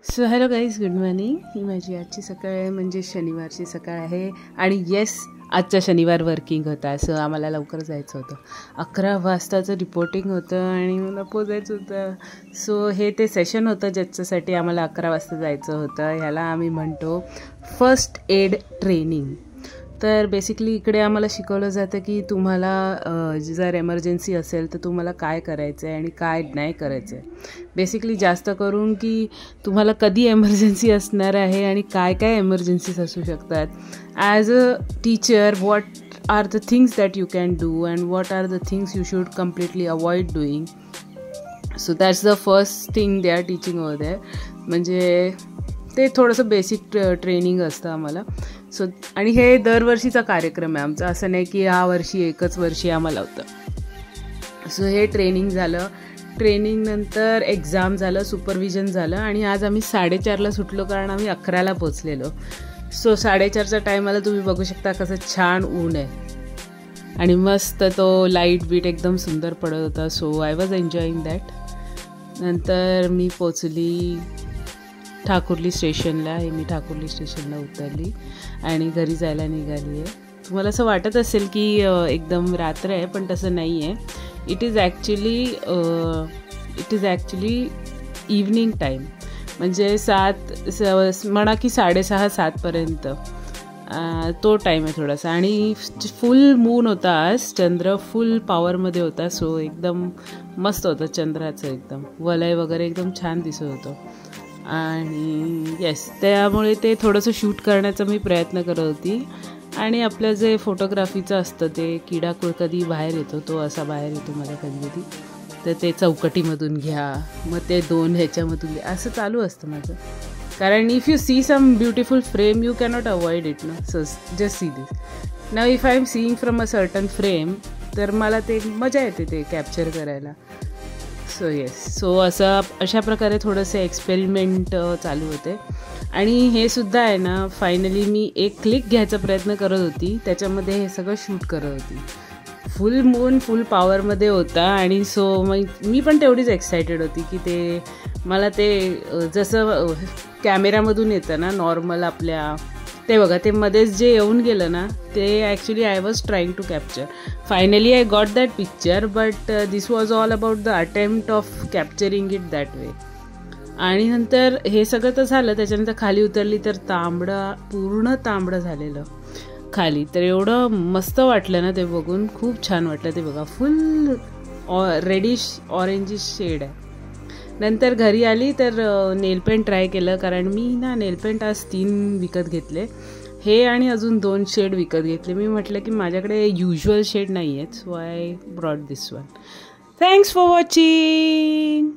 So hello guys, good morning. ही माझी आजची सकाळ आहे, म्हणजे शनिवारची सकाळ आहे. आणि येस, आजचा शनिवार वर्किंग होता. सो आम्हाला लवकर जायचं होतं. 11 वाजताचं रिपोर्टिंग होतं आणि मला पोचायचं होतं. सो हे ते सेशन होतं ज्याच्यासाठी आम्हाला 11 वाजता जायचं होतं. ह्याला आम्ही म्हणतो फर्स्ट एड ट्रेनिंग. तर बेसिकली इकडे आम्हाला शिकवलं जातं की तुम्हाला जर एमर्जन्सी असेल तर तुम्हाला काय करायचं आहे आणि काय नाही करायचं आहे. बेसिकली जास्त करून की तुम्हाला कधी एमर्जन्सी असणार आहे आणि काय काय एमर्जन्सीज असू शकतात. As a teacher, what are the things that you can do and what are the things you should completely avoid doing. So that's the first thing they are teaching over there. म्हणजे ते थोडंसं basic training असतं आम्हाला. So आणि हे दरवर्षीचा कार्यक्रम आहे आमचा, असं नाही की ह्या वर्षी एकच वर्षी आम्हाला होतं. सो हे ट्रेनिंग झालं. ट्रेनिंगनंतर एक्झाम झालं, सुपरविजन झालं आणि आज आम्ही 4:30ला सुटलो कारण आम्ही 11ला पोचलेलो. सो 4:30च्या टायमाला तुम्ही बघू शकता कसं छान ऊन आहे आणि मस्त तो लाईट बीट एकदम सुंदर पडत होता. So I was enjoying that. नंतर मी पोचली ठाकुर्ली स्टेशनला. मी ठाकुर्ली स्टेशनला उतरली आणि घरी जायला निघाली आहे. तुम्हाला असं वाटत असेल की एकदम रात्र आहे, पण तसं नाही आहे. It is actually evening time. म्हणजे 7 म्हणा की 6:30-7पर्यंत तो टाईम आहे थोडासा. आणि फुल मून होता आज. चंद्र फुल पॉवरमध्ये होता. सो एकदम मस्त होतं चंद्राचं, एकदम वलय वगैरे एकदम छान दिसत होतं. आणि येस, त्यामुळे ते थोडंसं शूट करण्याचा मी प्रयत्न करत होती. आणि आपलं जे फोटोग्राफीचं असतं ते किडाकुळ कधी बाहेर येतो, तो असा बाहेर येतो मला कधी कधी. तर ते चौकटीमधून घ्या, मग ते 2 ह्याच्यामधून घ्या, असं चालू असतं माझं. कारण if you see some beautiful frame you cannot avoid it ना. So just see this. Now if I am seeing from a certain frame, तर मला ते मजा येते ते कॅप्चर करायला. सो येस, सो अशा प्रकारे थोडंसं एक्सपेरिमेंट चालू होते. आणि हे सुद्धा आहे ना, फायनली मी एक क्लिक घ्यायचा प्रयत्न करत होती, त्याच्यामध्ये हे सगळं शूट करत होती. फुल मून फुल पॉवरमध्ये होता. आणि सो मग मी पण तेवढीच एक्सायटेड होती की ते मला ते जसं कॅमेरामधून येतं ना नॉर्मल आपल्या, ते बघा ते मध्येच जे येऊन गेलं ना, ते actually I was trying to capture. Finally I got that picture, but this was all about the attempt of capturing it that way. आणि नंतर हे सगळं तर झालं. त्याच्यानंतर खाली उतरली तर पूर्ण तांबडं झालेलं खाली. तर एवढं मस्त वाटलं ना ते बघून, खूप छान वाटलं. ते बघा फुल रेडिश ऑरेंजिश शेड आहे. नंतर घरी आली तर नेलपेंट ट्राय केलं, कारण मी ना नेलपेंट आज 3 विकत घेतले. हे आणि अजून 2 शेड विकत घेतले. मी म्हटलं की माझ्याकडे युज्युअल शेड नाही आहेत, so I brought this one. Thanks for watching.